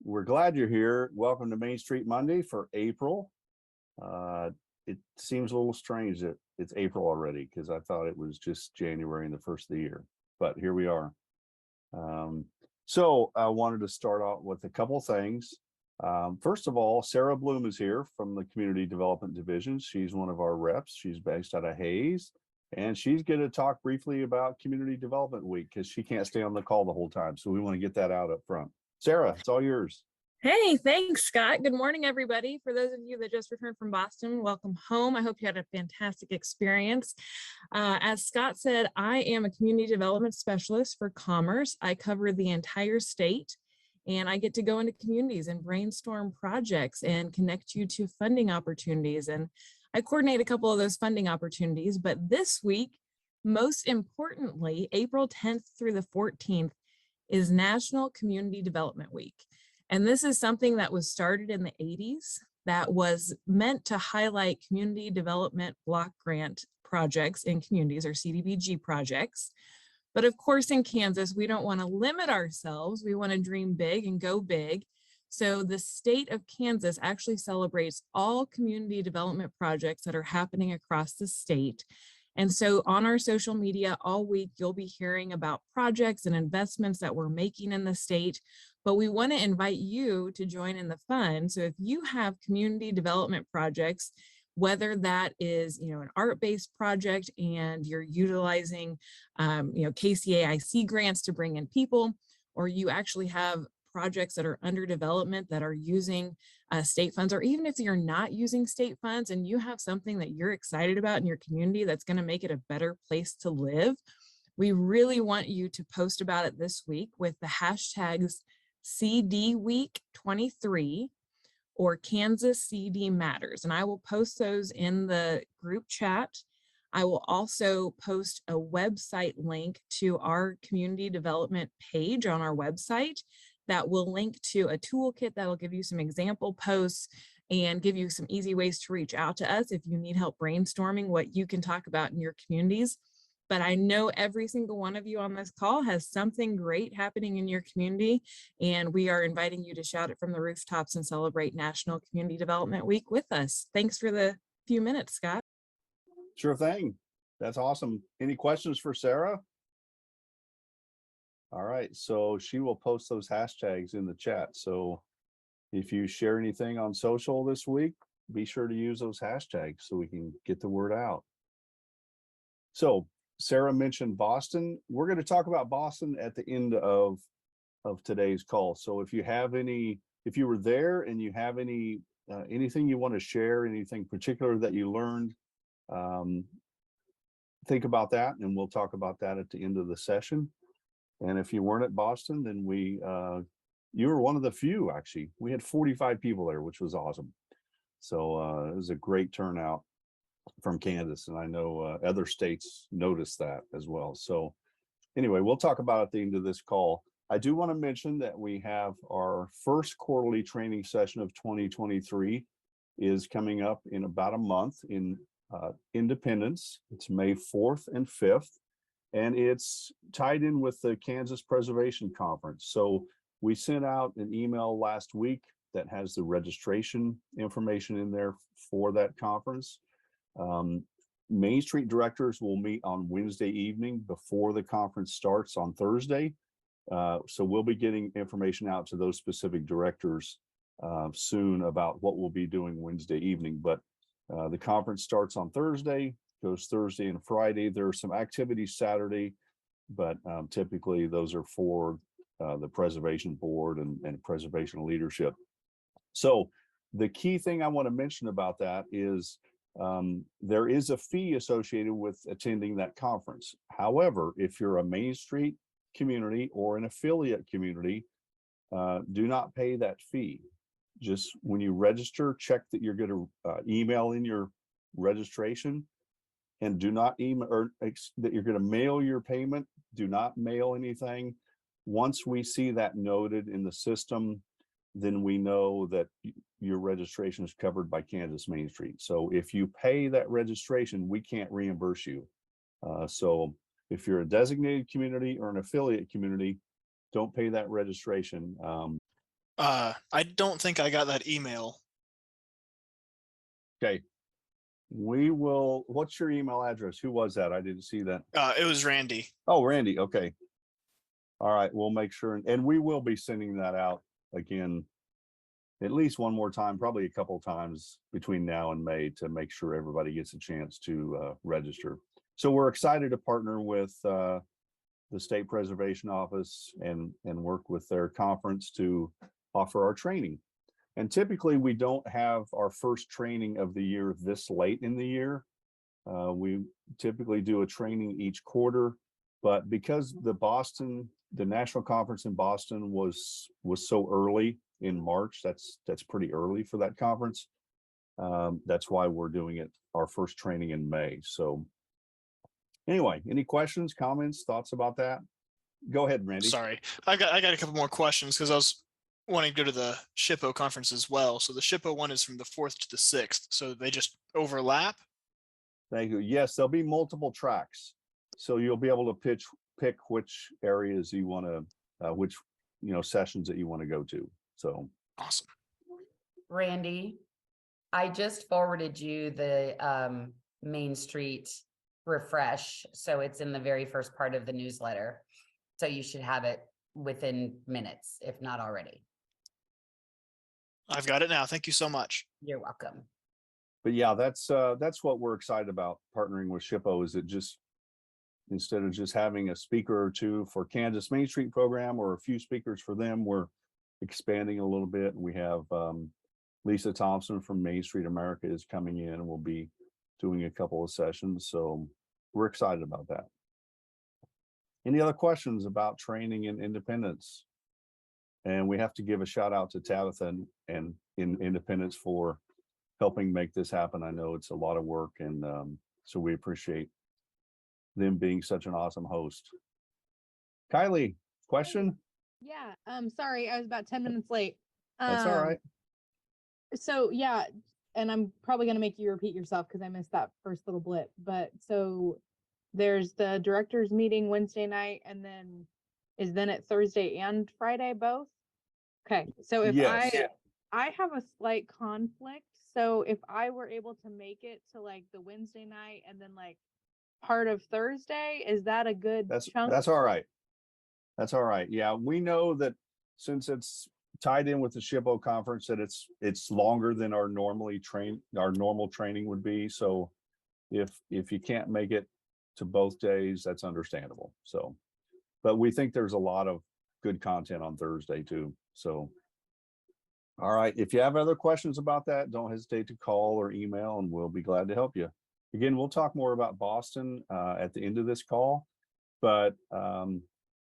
We're glad you're here. Welcome to Main Street Monday for April. It seems a little strange that it's April already because I thought it was just January and the first of the year, but here we are. So I wanted to start out with a couple of things. First of all, Sarah Bloom is here from the Community Development Division. She's one of our reps. She's based out of Hayes, and she's going to talk briefly about Community Development Week because she can't stay on the call the whole time. So we want to get that out up front. Sarah, it's all yours. Hey, thanks, Scott. Good morning, everybody. For those of you that just returned from Boston, welcome home. I hope you had a fantastic experience. As Scott said, I am a community development specialist for Commerce. I cover the entire state, and I get to go into communities and brainstorm projects and connect you to funding opportunities. And I coordinate a couple of those funding opportunities. But this week, most importantly, April 10th through the 14th is National Community Development Week. And this is something that was started in the 80s that was meant to highlight community development block grant projects in communities, or CDBG projects. But of course, in Kansas, we don't want to limit ourselves. We want to dream big and go big. So the state of Kansas actually celebrates all community development projects that are happening across the state. And so on our social media all week, you'll be hearing about projects and investments that we're making in the state, but we want to invite you to join in the fun. So if you have community development projects, whether that is, an art-based project and you're utilizing, KCAIC grants to bring in people, or you actually have projects that are under development that are using state funds, or even if you're not using state funds and you have something that you're excited about in your community that's going to make it a better place to live, we really want you to post about it this week with the hashtags CD Week 23 or Kansas CD Matters. And I will post those in the group chat. I will also post a website link to our community development page on our website that will link to a toolkit that will give you some example posts and give you some easy ways to reach out to us if you need help brainstorming what you can talk about in your communities. But I know every single one of you on this call has something great happening in your community, and we are inviting you to shout it from the rooftops and celebrate National Community Development Week with us. Thanks for the few minutes, Scott. Sure thing. That's awesome. Any questions for Sarah? All right, so she will post those hashtags in the chat. So if you share anything on social this week, be sure to use those hashtags so we can get the word out. So Sarah mentioned Boston. We're going to talk about Boston at the end of today's call. So if you were there and you have anything you want to share, anything particular that you learned, think about that, and we'll talk about that at the end of the session. And if you weren't at Boston, then you were one of the few, actually. We had 45 people there, which was awesome. So it was a great turnout from Kansas, and I know other states noticed that as well. So anyway, we'll talk about it at the end of this call. I do want to mention that we have our first quarterly training session of 2023 is coming up in about a month in Independence. It's May 4th and 5th. And it's tied in with the Kansas Preservation Conference. So we sent out an email last week that has the registration information in there for that conference. Main Street directors will meet on Wednesday evening before the conference starts on Thursday. So we'll be getting information out to those specific directors soon about what we'll be doing Wednesday evening. But the conference starts on Thursday. Goes Thursday and Friday. There are some activities Saturday, but typically those are for the preservation board and preservation leadership. So the key thing I want to mention about that is there is a fee associated with attending that conference. However, if you're a Main Street community or an affiliate community, do not pay that fee. Just when you register, check that you're going to email in your registration. And do not email, or that you're going to mail your payment. Do not mail anything. Once we see that noted in the system, then we know that your registration is covered by Kansas Main Street. So if you pay that registration, we can't reimburse you. So if you're a designated community or an affiliate community, don't pay that registration. I don't think I got that email. Okay. What's your email address? Who was that? I didn't see that. It was Randy. Oh, Randy. Okay. All right. We'll make sure. And we will be sending that out again, at least one more time, probably a couple of times between now and May to make sure everybody gets a chance to register. So we're excited to partner with the State Preservation Office and work with their conference to offer our training. And typically we don't have our first training of the year this late in the year. We typically do a training each quarter, but because the national conference in Boston was so early in March, that's pretty early for that conference. That's why we're doing it, our first training in May. So anyway, any questions, comments, thoughts about that? Go ahead, Randy. Sorry, I got a couple more questions because I was wanting to go to the SHPO conference as well. So the SHPO one is from the 4th to the 6th. So they just overlap. Thank you. Yes, there'll be multiple tracks. So you'll be able to pick which areas you want to, which, sessions that you want to go to. So awesome. Randy, I just forwarded you the Main Street refresh. So it's in the very first part of the newsletter. So you should have it within minutes, if not already. I've got it now. Thank you so much. You're welcome. But yeah, that's what we're excited about partnering with SHPO, is it just, instead of just having a speaker or two for Kansas Main Street program or a few speakers for them, we're expanding a little bit. We have Lisa Thompson from Main Street America is coming in and we'll be doing a couple of sessions. So we're excited about that. Any other questions about training and independence? And we have to give a shout out to Tabitha and in Independence for helping make this happen. I know it's a lot of work, and so we appreciate them being such an awesome host. Kylie, question? Yeah, sorry, I was about 10 minutes late. That's all right. So yeah, and I'm probably gonna make you repeat yourself because I missed that first little blip. But so there's the directors meeting Wednesday night, and then is then it Thursday and Friday both? Okay, so if Yes. I have a slight conflict, so if I were able to make it to like the Wednesday night and then like part of Thursday, is that a good chunk? That's all right. That's all right. Yeah, we know that since it's tied in with the SHPO conference, that it's longer than our normal training would be. So if you can't make it to both days, that's understandable. So, but we think there's a lot of good content on Thursday too. So, all right. If you have other questions about that, don't hesitate to call or email and we'll be glad to help you. Again, we'll talk more about Boston at the end of this call, but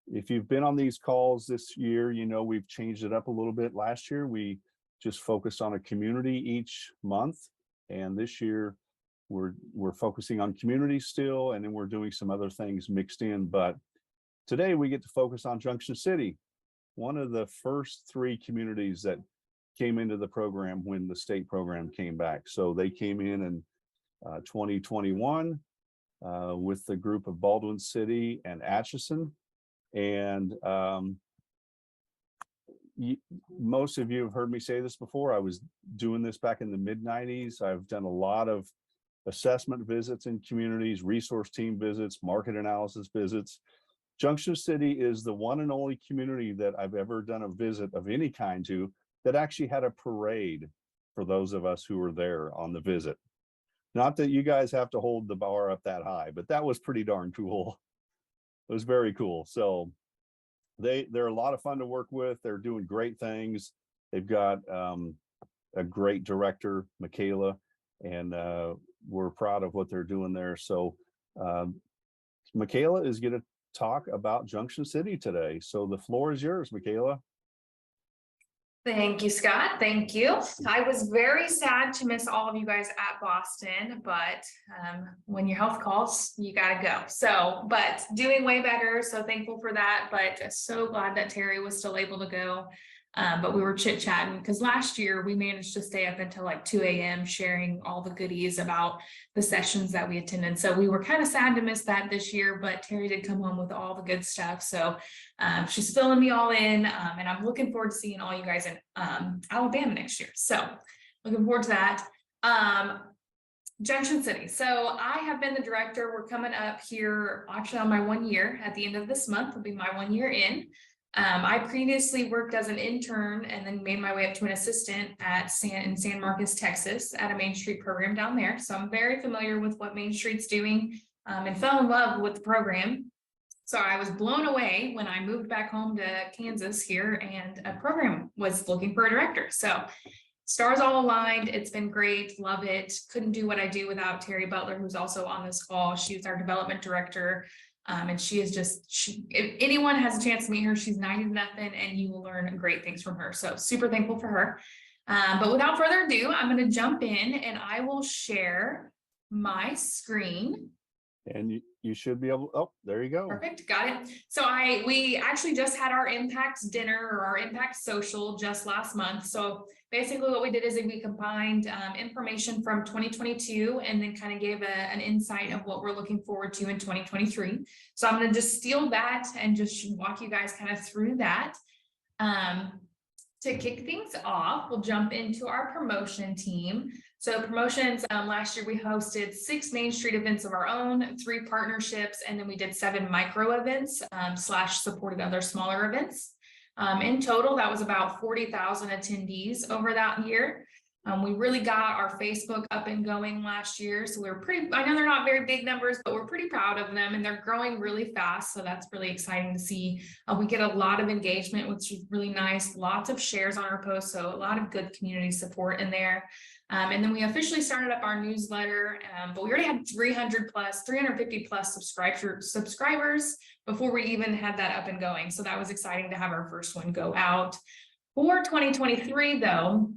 if you've been on these calls this year, we've changed it up a little bit. Last year, we just focused on a community each month. And this year we're focusing on community still, and then we're doing some other things mixed in. But today we get to focus on Junction City, one of the first 3 communities that came into the program when the state program came back. So they came in 2021 with the group of Baldwin City and Atchison. And most of you have heard me say this before. I was doing this back in the mid-90s. I've done a lot of assessment visits in communities, resource team visits, market analysis visits. Junction City is the one and only community that I've ever done a visit of any kind to that actually had a parade for those of us who were there on the visit. Not that you guys have to hold the bar up that high, but that was pretty darn cool. It was very cool. So they're a lot of fun to work with. They're doing great things. They've got a great director, Michaela, and we're proud of what they're doing there. So Michaela is going to talk about Junction City today. So the floor is yours, Michaela. Thank you, Scott. Thank you. I was very sad to miss all of you guys at Boston, but when your health calls, you gotta go. So, but doing way better. So thankful for that. But so glad that Terry was still able to go. But we were chit chatting because last year we managed to stay up until like 2 a.m. sharing all the goodies about the sessions that we attended. So we were kind of sad to miss that this year, but Terry did come home with all the good stuff. So she's filling me all in, and I'm looking forward to seeing all you guys in Alabama next year. So looking forward to that. Junction City. So I have been the director. We're coming up here actually on my 1 year. At the end of this month will be my 1 year in. I previously worked as an intern and then made my way up to an assistant in San Marcos, Texas, at a Main Street program down there. So I'm very familiar with what Main Street's doing, and fell in love with the program. So I was blown away when I moved back home to Kansas here and a program was looking for a director. So stars all aligned. It's been great. Love it. Couldn't do what I do without Terry Butler, who's also on this call. She's our development director. And she is if anyone has a chance to meet her, she's 90 to nothing and you will learn great things from her. So super thankful for her. But without further ado, I'm going to jump in and I will share my screen. And you should be able, oh, there you go. Perfect, got it. So we actually just had our impact dinner or our impact social just last month. So basically what we did is we combined information from 2022 and then kind of gave an insight of what we're looking forward to in 2023. So I'm going to just steal that and just walk you guys kind of through that. To kick things off, we'll jump into our promotion team. So promotions, last year we hosted 6 Main Street events of our own, 3 partnerships, and then we did 7 micro events / supported other smaller events. In total, that was about 40,000 attendees over that year. We really got our Facebook up and going last year. So we were I know they're not very big numbers, but we're pretty proud of them and they're growing really fast. So that's really exciting to see. We get a lot of engagement, which is really nice. Lots of shares on our posts. So a lot of good community support in there. And then we officially started up our newsletter, but we already had 350 plus subscribers before we even had that up and going. So that was exciting to have our first one go out. For 2023 though,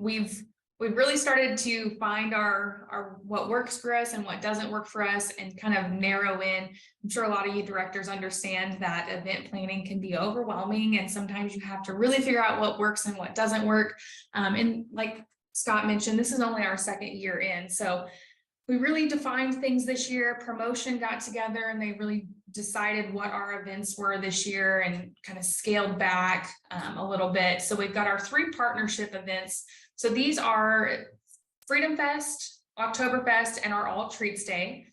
we've really started to find our what works for us and what doesn't work for us and kind of narrow in. I'm sure a lot of you directors understand that event planning can be overwhelming and sometimes you have to really figure out what works and what doesn't work. And like Scott mentioned, this is only our 2nd year in. So we really defined things this year. Promotion got together and they really decided what our events were this year and kind of scaled back a little bit. So we've got our 3 partnership events. So these are Freedom Fest, Oktoberfest, and our All Treats Day.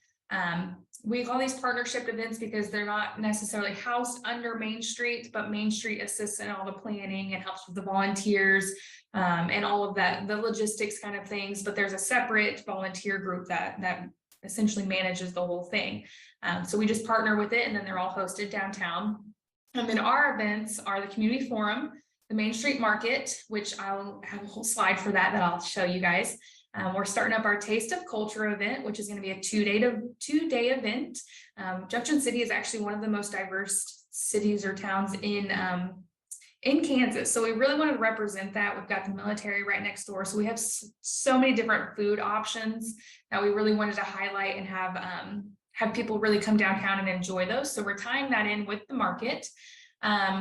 We call these partnership events because they're not necessarily housed under Main Street, but Main Street assists in all the planning and helps with the volunteers and all of that, the logistics kind of things. But there's a separate volunteer group that essentially manages the whole thing. So we just partner with it and then they're all hosted downtown. And then our events are the Community Forum, the Main Street Market, which I'll have a whole slide for that I'll show you guys. We're starting up our Taste of Culture event, which is going to be a two-day event. Junction City is actually one of the most diverse cities or towns in Kansas. So we really wanted to represent that. We've got the military right next door. So we have so many different food options that we really wanted to highlight and have people really come downtown and enjoy those. So we're tying that in with the market.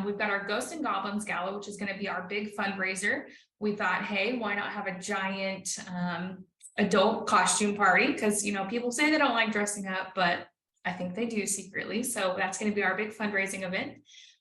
We've got our Ghosts and Goblins Gala, which is going to be our big fundraiser. We thought, hey, why not have a giant adult costume party? Because, you know, people say they don't like dressing up, but I think they do secretly. So that's going to be our big fundraising event.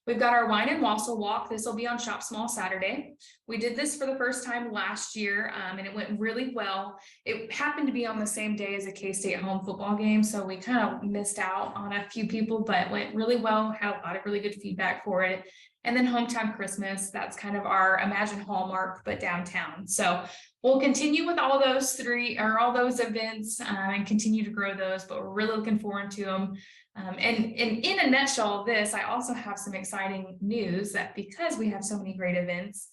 We've got our Wine and Wassail Walk. This will be on Shop Small Saturday. We did this for the first time last year, and it went really well. It happened to be on the same day as a K-State home football game, so we kind of missed out on a few people, but it went really well. Had a lot of really good feedback for it. And then Hometown Christmas, that's kind of our Imagine Hallmark, but downtown. So we'll continue with all those events and continue to grow those, but we're really looking forward to them. And in a nutshell, I also have some exciting news that because we have so many great events,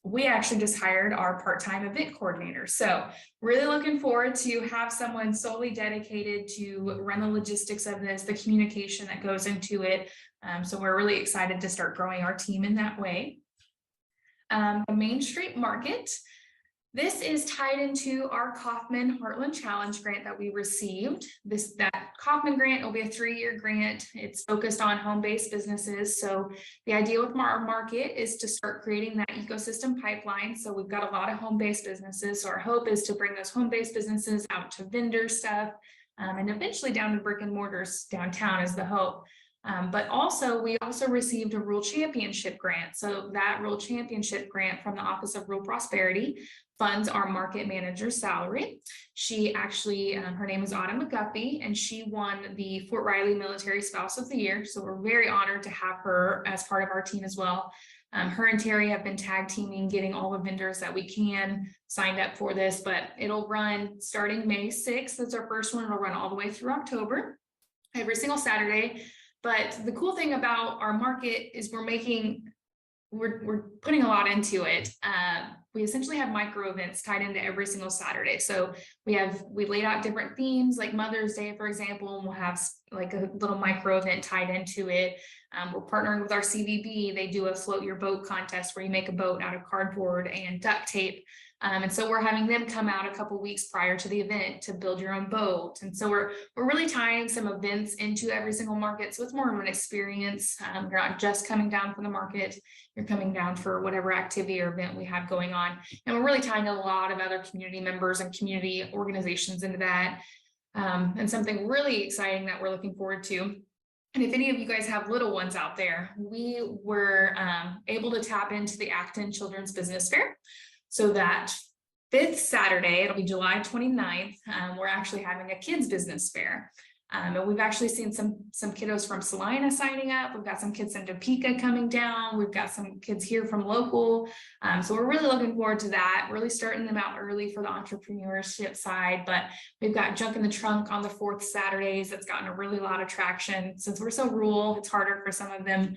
we actually just hired our part-time event coordinator. So really looking forward to have someone solely dedicated to run the logistics of this, the communication that goes into it. So we're really excited to start growing our team in that way. The Main Street Market. This is tied into our Kaufman Heartland Challenge grant that we received. That Kaufman grant will be a 3-year grant. It's focused on home-based businesses. So the idea with our market is to start creating that ecosystem pipeline. So we've got a lot of home-based businesses. So our hope is to bring those home-based businesses out to vendor stuff, and eventually down to brick and mortars downtown is the hope. But also, we also received a Rural Championship grant. So that Rural Championship grant from the Office of Rural Prosperity funds our market manager's salary. She actually, her name is Autumn McGuffey, and she won the Fort Riley Military Spouse of the Year. So we're very honored to have her as part of our team as well. Her and Terry have been tag teaming, getting all the vendors that we can signed up for this, but it'll run starting May 6th. That's our first one. It'll run all the way through October, every single Saturday. But the cool thing about our market is we're putting a lot into it. We essentially have micro events tied into every single Saturday. So we laid out different themes, like Mother's Day, for example, and we'll have like a little micro event tied into it. We're partnering with our CVB. They do a float your boat contest where you make a boat out of cardboard and duct tape. And so we're having them come out a couple weeks prior to the event to build your own boat. And so we're really tying some events into every single market. So it's more of an experience. You're not just coming down for the market, you're coming down for whatever activity or event we have going on. And we're really tying a lot of other community members and community organizations into that. And something really exciting that we're looking forward to. And if any of you guys have little ones out there, we were able to tap into the Acton Children's Business Fair. So that 5th Saturday, it'll be July 29th, we're actually having a kids business fair. And we've actually seen some kiddos from Salina signing up. We've got some kids in Topeka coming down. We've got some kids here from local. So we're really looking forward to that, really starting them out early for the entrepreneurship side. But we've got Junk in the Trunk on the 4th Saturdays. That's gotten a really lot of traction. Since we're so rural, it's harder for some of them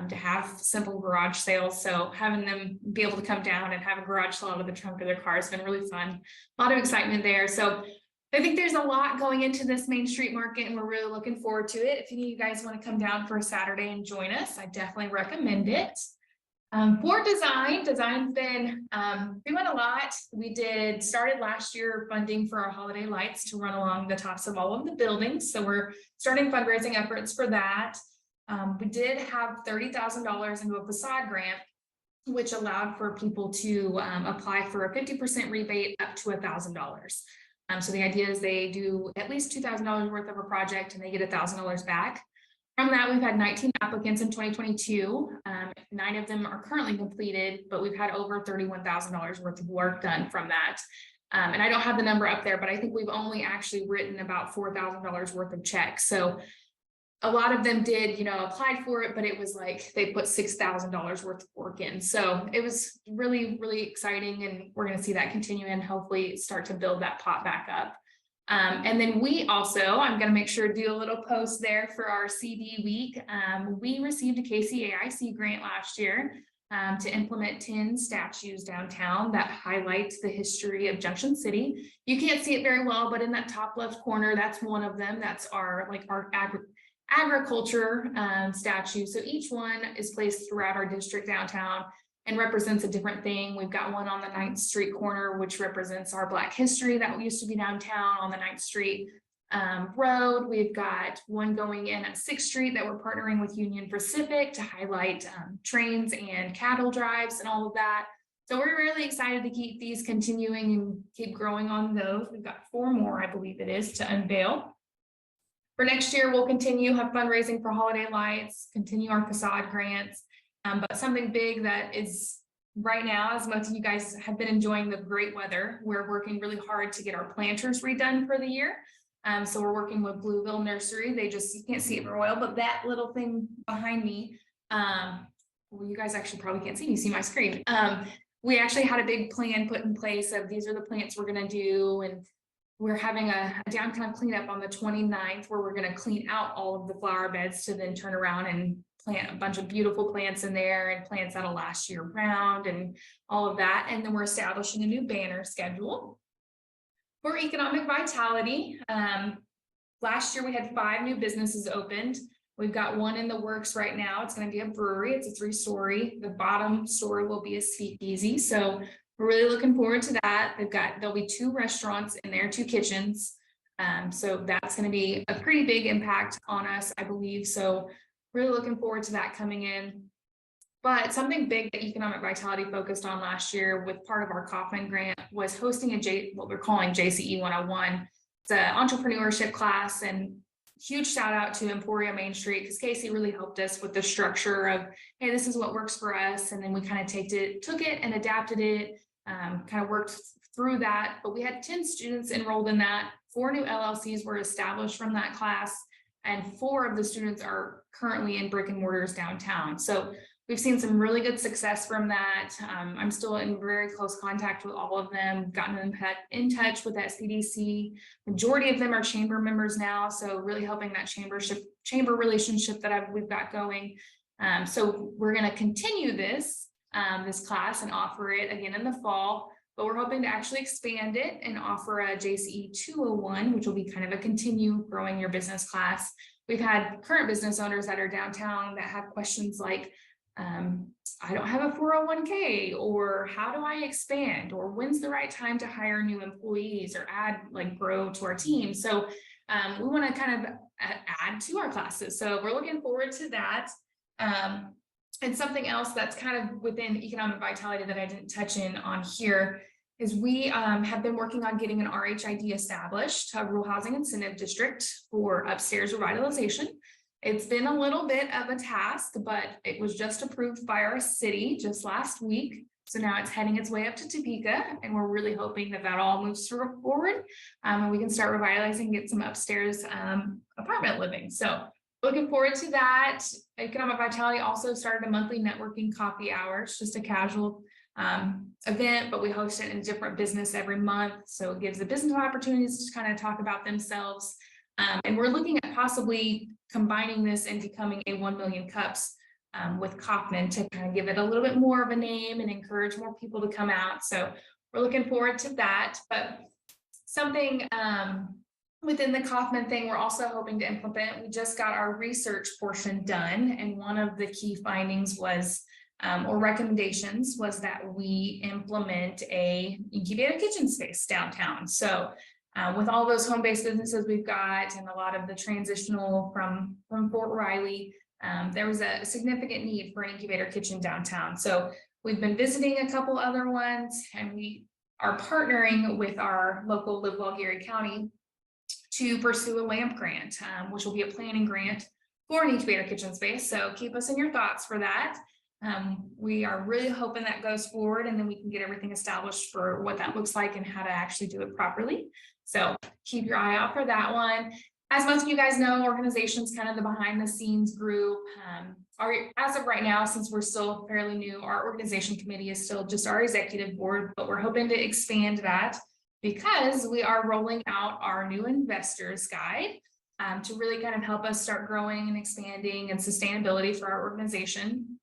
to have simple garage sales. So having them be able to come down and have a garage sale out of the trunk of their car has been really fun. A lot of excitement there. So I think there's a lot going into this Main Street market, and we're really looking forward to it. If any of you guys want to come down for a Saturday and join us, I definitely recommend it. For design's been doing a lot. We started last year funding for our holiday lights to run along the tops of all of the buildings. So we're starting fundraising efforts for that. We did have $30,000 into a facade grant, which allowed for people to apply for a 50% rebate up to $1,000. So the idea is they do at least $2,000 worth of a project and they get $1,000 back. From that, we've had 19 applicants in 2022. 9 of them are currently completed, but we've had over $31,000 worth of work done from that. And I don't have the number up there, but I think we've only actually written about $4,000 worth of checks. So a lot of them did, applied for it, but it was like they put $6,000 worth of work in. So it was really, really exciting. And we're going to see that continue and hopefully start to build that pot back up. And then we also, I'm going to make sure to do a little post there for our CD week. We received a KCAIC grant last year to implement 10 statues downtown that highlight the history of Junction City. You can't see it very well, but in that top left corner, that's one of them. That's our agriculture statue. So each one is placed throughout our district downtown and represents a different thing. We've got one on the 9th Street corner, which represents our Black history that used to be downtown on the 9th Street road. We've got one going in at 6th Street that we're partnering with Union Pacific to highlight trains and cattle drives and all of that. So we're really excited to keep these continuing and keep growing on those. We've got 4 more, I believe it is, to unveil. For next year, we'll continue have fundraising for holiday lights, continue our facade grants, but something big that is right now, as most of you guys have been enjoying the great weather, we're working really hard to get our planters redone for the year. So we're working with Blueville Nursery. You can't see it very well, but that little thing behind me, well, you guys actually probably can't see me, see my screen. We actually had a big plan put in place of these are the plants we're going to do, and we're having a downtown cleanup on the 29th where we're going to clean out all of the flower beds to then turn around and plant a bunch of beautiful plants in there and plants that'll last year round and all of that. And then we're establishing a new banner schedule for economic vitality. Last year we had 5 new businesses opened. We've got one in the works right now. It's going to be a brewery. It's a 3-story. The bottom story will be a speakeasy. So we're really looking forward to that. There'll be 2 restaurants in there, 2 kitchens. So that's going to be a pretty big impact on us, I believe. So really looking forward to that coming in. But something big that Economic Vitality focused on last year with part of our Kaufman grant was hosting what we're calling JCE 101. It's an entrepreneurship class, and huge shout out to Emporia Main Street, because Casey really helped us with the structure of, hey, this is what works for us. And then we kind of took it and adapted it, kind of worked through that. But we had 10 students enrolled in that. 4 new LLCs were established from that class, and 4 of the students are currently in brick and mortars downtown. So we've seen some really good success from that. I'm still in very close contact with all of them, gotten them in touch with that CDC. Majority of them are chamber members now, so really helping that chamber relationship that we've got going. So we're going to continue this class and offer it again in the fall, but we're hoping to actually expand it and offer a JCE 201, which will be kind of a continue growing your business class. We've had current business owners that are downtown that have questions like, I don't have a 401k, or how do I expand, or when's the right time to hire new employees or grow to our team. So we want to kind of add to our classes. So we're looking forward to that. And something else that's kind of within Economic Vitality that I didn't touch on here is we have been working on getting an RHID established, a Rural Housing Incentive District for upstairs revitalization. It's been a little bit of a task, but it was just approved by our city just last week. So now it's heading its way up to Topeka, and we're really hoping that all moves forward, and we can start revitalizing and get some upstairs apartment living. So looking forward to that. Economic Vitality also started a monthly networking coffee hour. It's just a casual event, but we host it in a different business every month. So it gives the business opportunities to kind of talk about themselves. And we're looking at possibly combining this and becoming a 1 million cups with Kaufman to kind of give it a little bit more of a name and encourage more people to come out. So we're looking forward to that. But something within the Kaufman thing, we're also hoping to implement. We just got our research portion done, and one of the key findings was, or recommendations was, that we implement a incubator kitchen space downtown. So with all those home-based businesses we've got and a lot of the transitional from Fort Riley, there was a significant need for an incubator kitchen downtown. So we've been visiting a couple other ones, and we are partnering with our local Live Well Geary County to pursue a LAMP grant, which will be a planning grant for an incubator kitchen space. So keep us in your thoughts for that. We are really hoping that goes forward, and then we can get everything established for what that looks like and how to actually do it properly. So keep your eye out for that one. As most of you guys know, organizations, kind of the behind the scenes group, as of right now, since we're still fairly new, our organization committee is still just our executive board, but we're hoping to expand that because we are rolling out our new investors guide to really kind of help us start growing and expanding and sustainability for our organization.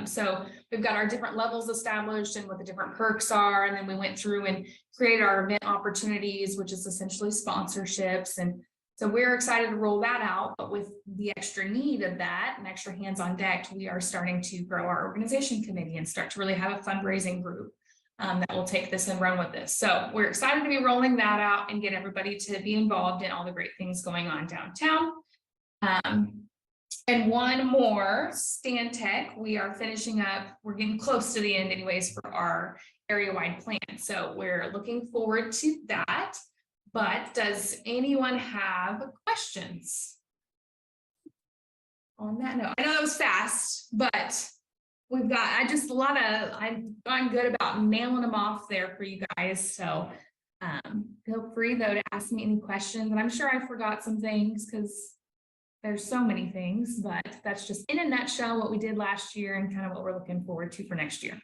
So we've got our different levels established and what the different perks are. And then we went through and created our event opportunities, which is essentially sponsorships. And so we're excited to roll that out, but with the extra need of that and extra hands on deck, we are starting to grow our organization committee and start to really have a fundraising group that will take this and run with this. So we're excited to be rolling that out and get everybody to be involved in all the great things going on downtown. And one more, Stantec, we are finishing up, we're getting close to the end anyways for our area-wide plan. So we're looking forward to that. But does anyone have questions on that note? I know that was fast, but we've got, I've gone good about nailing them off there for you guys. So feel free though to ask me any questions. And I'm sure I forgot some things because there's so many things, but that's just in a nutshell what we did last year and kind of what we're looking forward to for next year.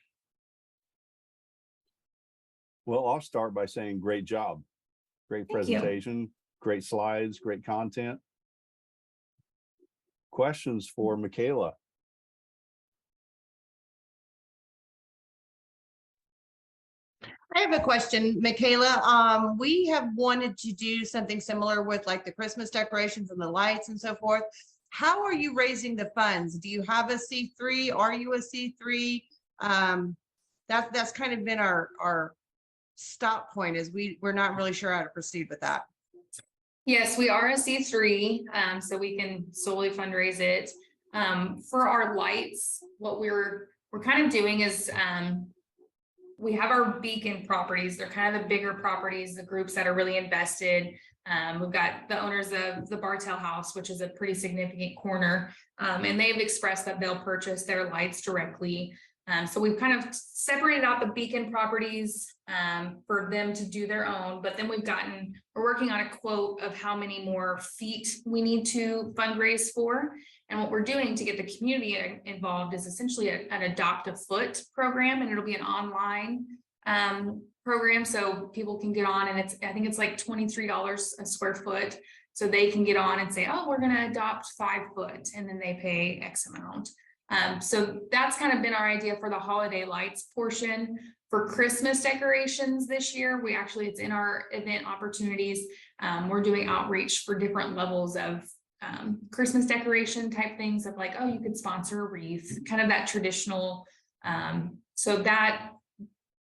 Well, I'll start by saying great job. Great presentation, great slides, great content. Questions for Michaela? I have a question, Michaela. We have wanted to do something similar with like the Christmas decorations and the lights and so forth. How are you raising the funds? Do you have a C3? Are you a C3? that's kind of been our stop point, is we're not really sure how to proceed with that. Yes, we are a C3, so we can solely fundraise it. For our lights, what we're kind of doing is we have our beacon properties. They're kind of the bigger properties, the groups that are really invested. We've got the owners of the Bartell House, which is a pretty significant corner, and they've expressed that they'll purchase their lights directly. So we've kind of separated out the beacon properties for them to do their own, but then we're working on a quote of how many more feet we need to fundraise for. And what we're doing to get the community involved is essentially an adopt a foot program, and it'll be an online program, so people can get on, and I think it's like $23 a square foot. So they can get on and say, oh, we're going to adopt 5 foot, and then they pay X amount. So that's kind of been our idea for the holiday lights portion. For Christmas decorations this year, it's in our event opportunities. We're doing outreach for different levels of Christmas decoration type things of like, oh, you could sponsor a wreath, kind of that traditional. So that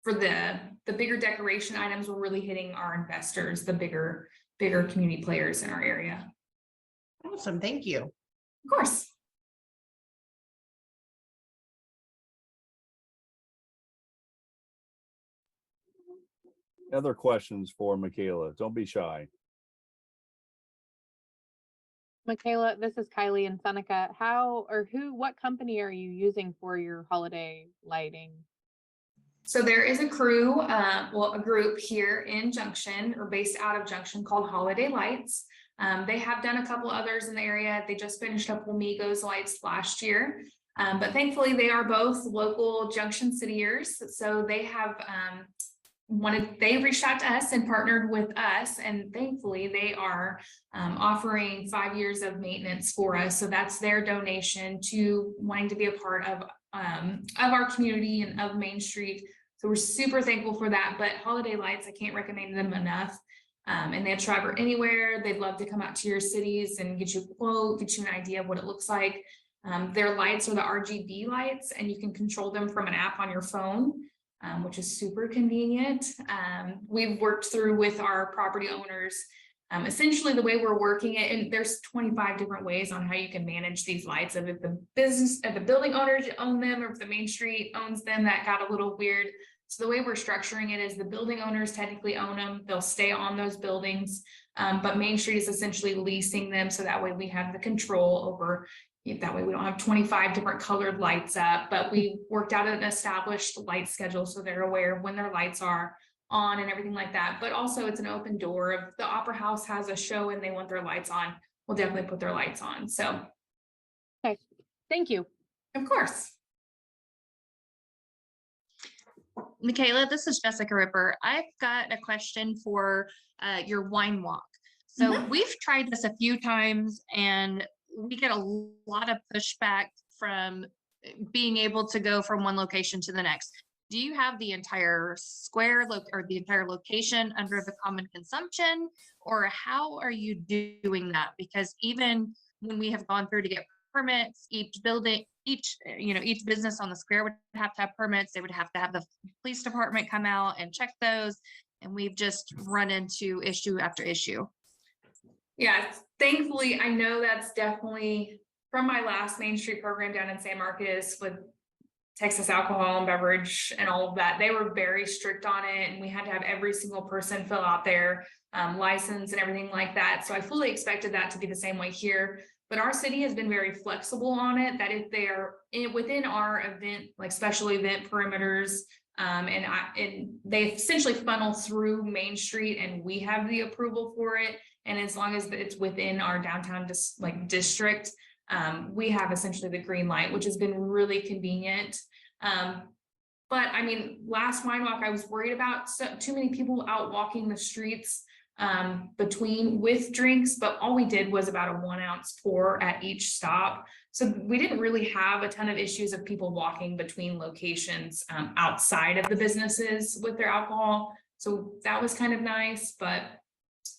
for the bigger decoration items, we're really hitting our investors, the bigger community players in our area. Awesome, thank you. Of course. Other questions for Michaela? Don't be shy. Michaela, this is Kylie in Seneca. What company are you using for your holiday lighting? So there is a crew, a group here in Junction, or based out of Junction, called Holiday Lights. They have done a couple others in the area. They just finished up Amigos lights last year. But thankfully they are both local Junction Cityers. So they have they reached out to us and partnered with us, and thankfully they are offering 5 years of maintenance for us. So that's their donation to wanting to be a part of our community and of Main Street. So we're super thankful for that. But Holiday Lights, I can't recommend them enough. And they'll travel anywhere. They'd love to come out to your cities and get you a quote, get you an idea of what it looks like. Their lights are the RGB lights, and you can control them from an app on your phone, which is super convenient. We've worked through with our property owners. Essentially the way we're working it, and there's 25 different ways on how you can manage these lights. If the building owners own them, or if the Main Street owns them, that got a little weird. So the way we're structuring it is the building owners technically own them. They'll stay on those buildings, but Main Street is essentially leasing them. So that way we have the control over, that way we don't have 25 different colored lights up, but we worked out an established light schedule so they're aware of when their lights are on and everything like that. But also it's an open door. If the Opera House has a show and they want their lights on, we'll definitely put their lights on. So. Okay, thank you. Of course. Michaela, this is Jessica Ripper. I've got a question for your wine walk. So we've tried this a few times and we get a lot of pushback from being able to go from one location to the next. Do you have the entire square or the entire location under the common consumption, or how are you doing that? Because even when we have gone through to get permits, each business on the square would have to have permits. They would have to have the police department come out and check those. And we've just run into issue after issue. Yeah, thankfully, I know that's definitely from my last Main Street program down in San Marcos with Texas Alcohol and Beverage and all of that. They were very strict on it, and we had to have every single person fill out their license and everything like that. So I fully expected that to be the same way here. But our city has been very flexible on it, that if they are within our event, like special event perimeters, and they essentially funnel through Main Street and we have the approval for it. And as long as it's within our downtown district, we have essentially the green light, which has been really convenient. But I mean, last wine walk, I was worried about too many people out walking the streets with drinks, but all we did was about a 1 ounce pour at each stop. So we didn't really have a ton of issues of people walking between locations outside of the businesses with their alcohol. So that was kind of nice, but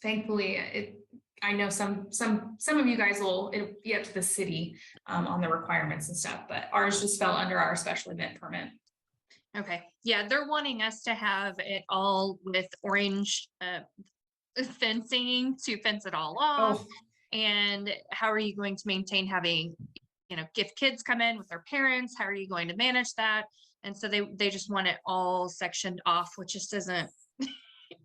thankfully I know some of you guys it'll be up to the city on the requirements and stuff, but ours just fell under our special event permit. Okay, yeah, they're wanting us to have it all with orange fencing to fence it all off. Oh, And how are you going to maintain having, if kids come in with their parents, how are you going to manage that? And so they just want it all sectioned off, which just isn't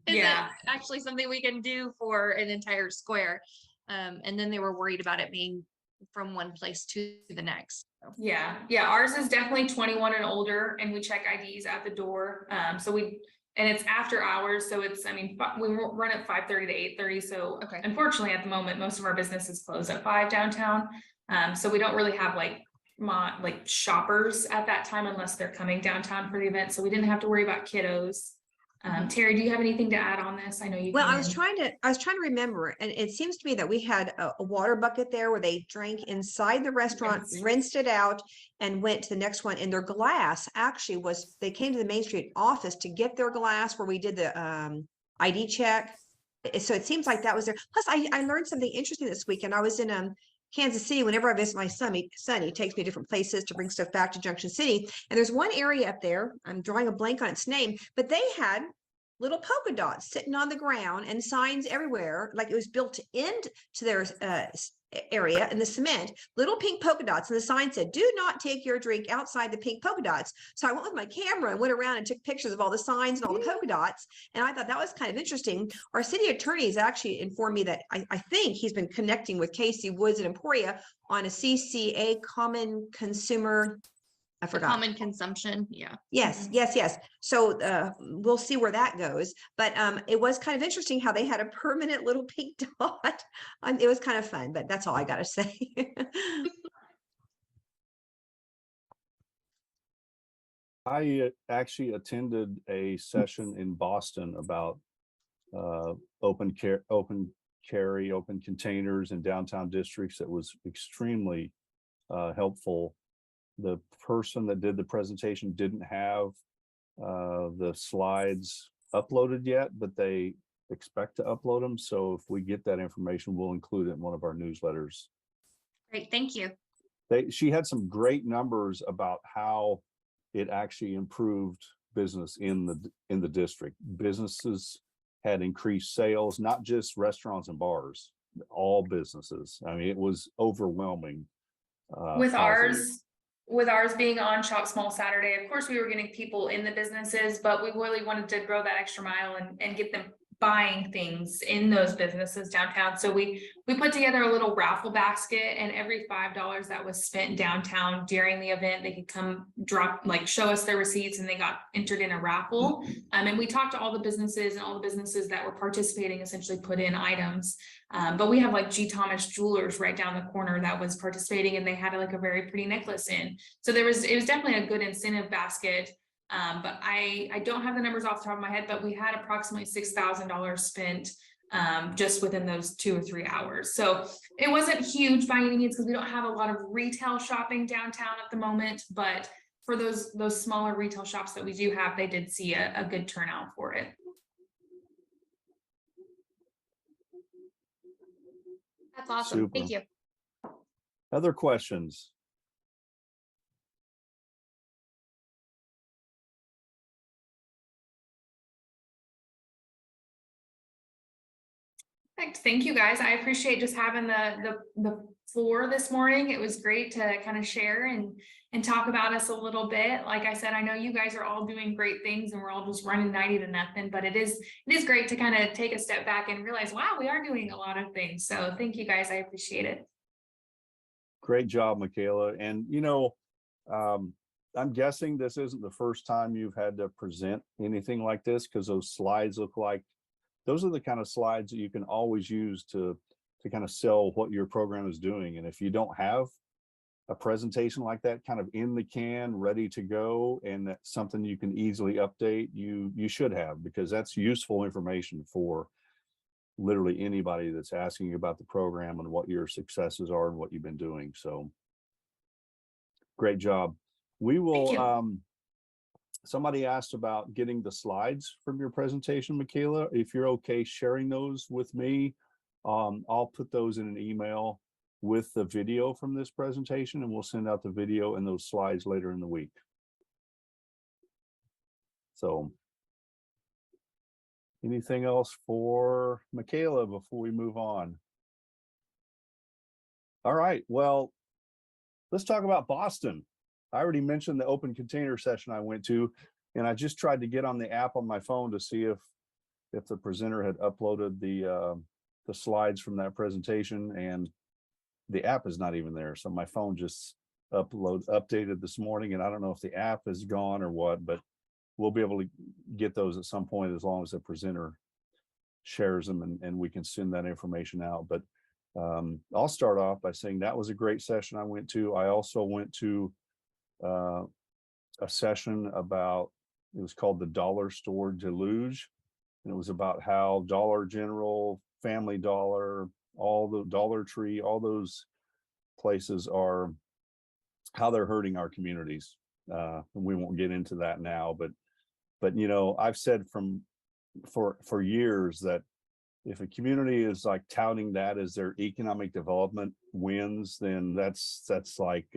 yeah. actually something we can do for an entire square. And then they were worried about it being from one place to the next. So. Yeah, ours is definitely 21 and older, and we check IDs at the door. And it's after hours, so it's, we run at 5:30 to 8:30. So Okay. unfortunately, at the moment, most of our businesses close at 5 downtown. So we don't really have like shoppers at that time unless they're coming downtown for the event. So we didn't have to worry about kiddos. Terry, do you have anything to add on this? I know you. Well, came I was in. trying to remember, and it seems to me that we had a water bucket there where they drank inside the restaurant, Yes. rinsed it out, and went to the next one. And their glass actually they came to the Main Street office to get their glass where we did the ID check. So it seems like that was there. Plus, I learned something interesting this weekend. I was in Kansas City. Whenever I visit my son, he takes me to different places to bring stuff back to Junction City. And there's one area up there, I'm drawing a blank on its name, but they had little polka dots sitting on the ground and signs everywhere, like it was built into their area in the cement, little pink polka dots. And the sign said, "Do not take your drink outside the pink polka dots." So I went with my camera and went around and took pictures of all the signs and all the polka dots. And I thought that was kind of interesting. Our city attorney has actually informed me that I think he's been connecting with Casey Woods and Emporia on a CCA common consumer. I forgot. Common consumption. Yeah. Yes, yes. So we'll see where that goes. But it was kind of interesting how they had a permanent little pink dot. It was kind of fun, but that's all I got to say. I actually attended a session in Boston about open carry, open containers in downtown districts that was extremely helpful. The person that did the presentation didn't have the slides uploaded yet, but they expect to upload them. So if we get that information, we'll include it in one of our newsletters. Great, thank you. She had some great numbers about how it actually improved business in the district. Businesses had increased sales, not just restaurants and bars, all businesses. I mean, it was overwhelming. With ours being on Shop Small Saturday, of course, we were getting people in the businesses, but we really wanted to grow that extra mile and get them buying things in those businesses downtown. So we put together a little raffle basket, and every $5 that was spent downtown during the event, they could come show us their receipts, and they got entered in a raffle. And we talked to all the businesses, and all the businesses that were participating essentially put in items. But we have like G. Thomas Jewelers right down the corner that was participating, and they had like a very pretty necklace in. So it was definitely a good incentive basket. But I don't have the numbers off the top of my head, but we had approximately $6,000 spent just within those 2 or 3 hours. So it wasn't huge by any means, because we don't have a lot of retail shopping downtown at the moment, but for those smaller retail shops that we do have, they did see a good turnout for it. That's awesome. Super. Thank you. Other questions? Perfect. Thank you, guys. I appreciate just having the floor this morning. It was great to kind of share and talk about us a little bit. Like I said, I know you guys are all doing great things, and we're all just running 90 to nothing, but it is great to kind of take a step back and realize, wow, we are doing a lot of things. So thank you, guys. I appreciate it. Great job, Michaela. And I'm guessing this isn't the first time you've had to present anything like this, because those slides look like those are the kind of slides that you can always use to kind of sell what your program is doing. And if you don't have a presentation like that kind of in the can, ready to go, and that's something you can easily update, you should have, because that's useful information for literally anybody that's asking you about the program and what your successes are and what you've been doing. So great job. We will somebody asked about getting the slides from your presentation, Michaela. If you're okay sharing those with me, I'll put those in an email with the video from this presentation, and we'll send out the video and those slides later in the week. So anything else for Michaela before we move on? All right, well, let's talk about Boston. I already mentioned the open container session I went to, and I just tried to get on the app on my phone to see if the presenter had uploaded the slides from that presentation, and the app is not even there. So my phone just updated this morning, and I don't know if the app is gone or what, but we'll be able to get those at some point as long as the presenter shares them, and we can send that information out. But I'll start off by saying that was a great session I went to. I also went to a session about, it was called the Dollar Store Deluge. And it was about how Dollar General, Family Dollar, all the Dollar Tree, all those places are, how they're hurting our communities. And we won't get into that now, but you know, I've said for years that if a community is like touting that as their economic development wins, then that's like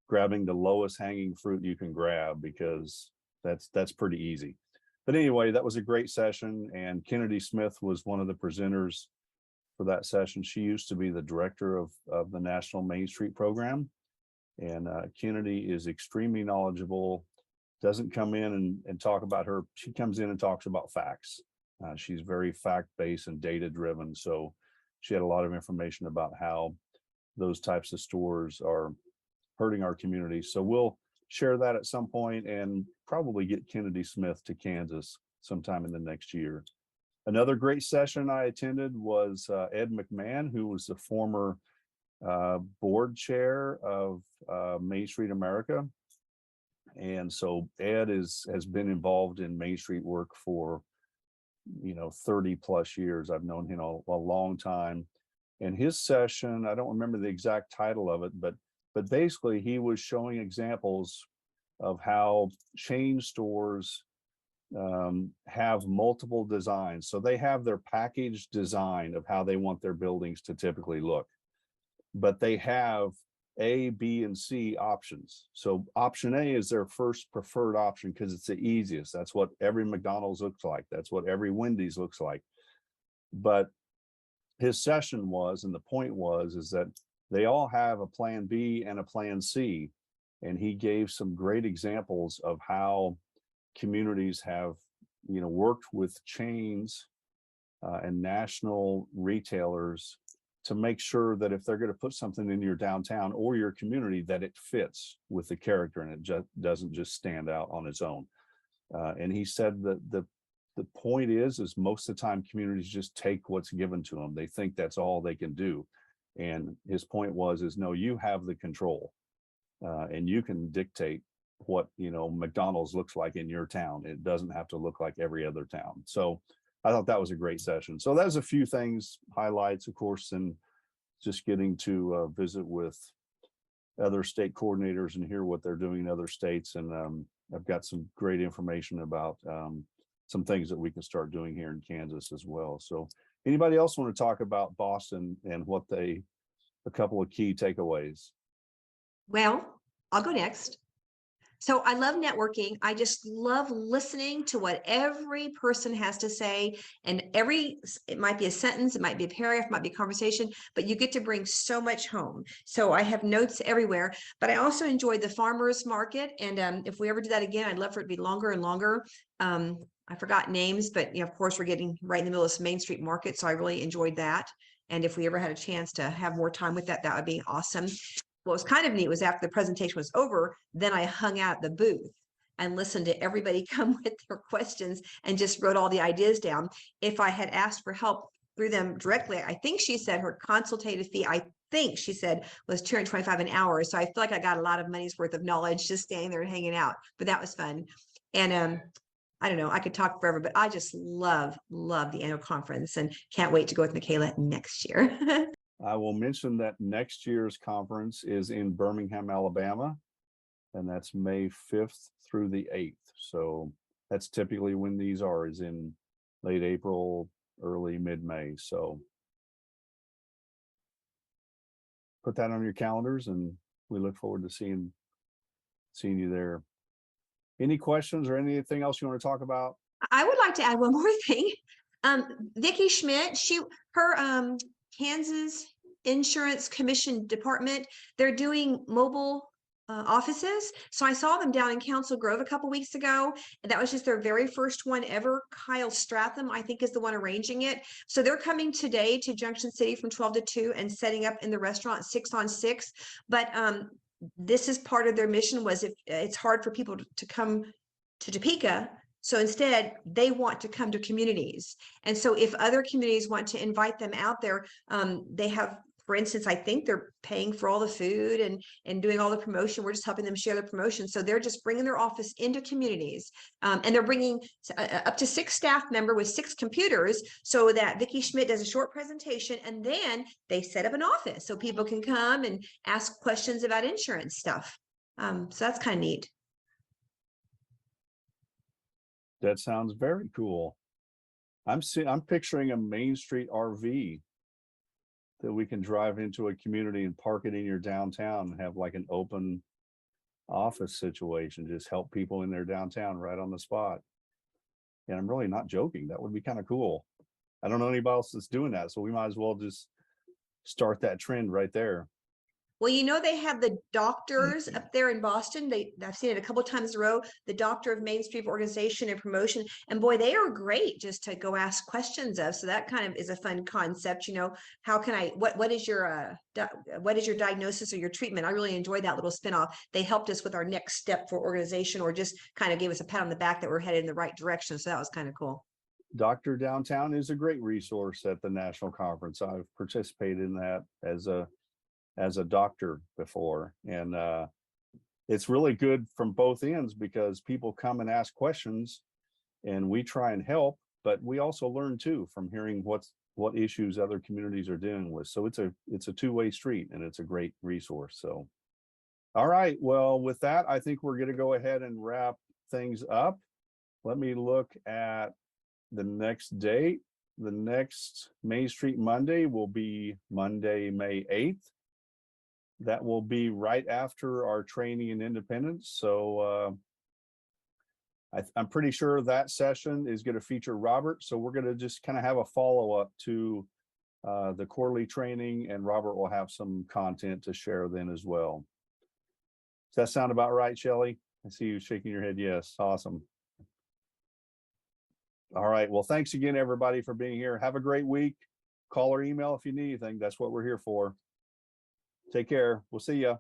grabbing the lowest hanging fruit you can grab, because that's pretty easy. But anyway, that was a great session, and Kennedy Smith was one of the presenters for that session. She used to be the director of the National Main Street program, and Kennedy is extremely knowledgeable. Doesn't come in and talk about her. She comes in and talks about facts. She's very fact-based and data-driven, so she had a lot of information about how those types of stores are hurting our community. So we'll share that at some point and probably get Kennedy Smith to Kansas sometime in the next year. Another great session I attended was Ed McMahon, who was the former board chair of Main Street America. And so Ed has been involved in Main Street work for 30 plus years. I've known him a long time. And his session, I don't remember the exact title of it, but basically he was showing examples of how chain stores have multiple designs. So they have their package design of how they want their buildings to typically look, but they have A, B, and C options. So option A is their first preferred option because it's the easiest. That's what every McDonald's looks like. That's what every Wendy's looks like. But his session was, and the point was, is that they all have a plan B and a plan C. And he gave some great examples of how communities have, worked with chains and national retailers to make sure that if they're going to put something in your downtown or your community, that it fits with the character and it doesn't just stand out on its own. And he said that the point is most of the time communities just take what's given to them. They think that's all they can do. And his point is no, you have the control and you can dictate what, McDonald's looks like in your town. It doesn't have to look like every other town. So I thought that was a great session. So that's a few things, highlights, of course, and just getting to visit with other state coordinators and hear what they're doing in other states. And I've got some great information about some things that we can start doing here in Kansas as well. So anybody else want to talk about Boston and a couple of key takeaways? Well, I'll go next. So I love networking. I just love listening to what every person has to say. And it might be a sentence, it might be a paragraph, it might be a conversation, but you get to bring so much home. So I have notes everywhere, but I also enjoyed the farmers market. And if we ever do that again, I'd love for it to be longer and longer. I forgot names, but of course we're getting right in the middle of this Main Street market. So I really enjoyed that. And if we ever had a chance to have more time with that, that would be awesome. What was kind of neat was after the presentation was over, then I hung out at the booth and listened to everybody come with their questions and just wrote all the ideas down. If I had asked for help through them directly, I think she said her consultative fee, was $225 an hour. So I feel like I got a lot of money's worth of knowledge just standing there and hanging out, but that was fun. And I don't know, I could talk forever, but I just love the annual conference and can't wait to go with Michaela next year. I will mention that next year's conference is in Birmingham, Alabama, and that's May 5th through the 8th. So that's typically when these is in late April, early mid-May. So put that on your calendars, and we look forward to seeing you there. Any questions or anything else you want to talk about? I would like to add one more thing. Vicky Schmidt, her Kansas Insurance Commission Department, they're doing mobile offices. So I saw them down in Council Grove a couple weeks ago, and that was just their very first one ever. Kyle Stratham, I think, is the one arranging it. So they're coming today to Junction City from 12 to 2 and setting up in the restaurant 6 on 6. But this is part of their mission, was if it's hard for people to come to Topeka. So instead, they want to come to communities. And so if other communities want to invite them out there, they have, for instance, I think they're paying for all the food and doing all the promotion. We're just helping them share the promotion. So they're just bringing their office into communities. And they're bringing up to 6 staff member with 6 computers, so that Vicky Schmidt does a short presentation, and then they set up an office so people can come and ask questions about insurance stuff. So that's kind of neat. That sounds very cool. I'm picturing a Main Street RV that we can drive into a community and park it in your downtown and have like an open office situation, just help people in their downtown right on the spot. And I'm really not joking. That would be kind of cool. I don't know anybody else that's doing that, so we might as well just start that trend right there. Well, you know, they have the doctors up there in Boston. I've seen it a couple of times in a row, the Doctor of Main Street Organization and Promotion. And boy, they are great just to go ask questions of. So that kind of is a fun concept. You know, how can I, what is your diagnosis or your treatment? I really enjoyed that little spinoff. They helped us with our next step for organization, or just kind of gave us a pat on the back that we're headed in the right direction. So that was kind of cool. Dr. Downtown is a great resource at the national conference. I've participated in that as a doctor before, and it's really good from both ends, because people come and ask questions and we try and help, but we also learn too from hearing what issues other communities are dealing with. So it's a two-way street, and it's a great resource. So all right, well, with that, I think we're going to go ahead and wrap things up. Let me look at the next date. The next Main Street Monday will be Monday, May 8th. That will be right after our training in independence. So I'm pretty sure that session is going to feature Robert. So we're going to just kind of have a follow-up to the quarterly training, and Robert will have some content to share then as well. Does that sound about right, Shelley? I see you shaking your head. Yes. Awesome. All right. Well, thanks again, everybody, for being here. Have a great week. Call or email if you need anything. That's what we're here for. Take care. We'll see ya.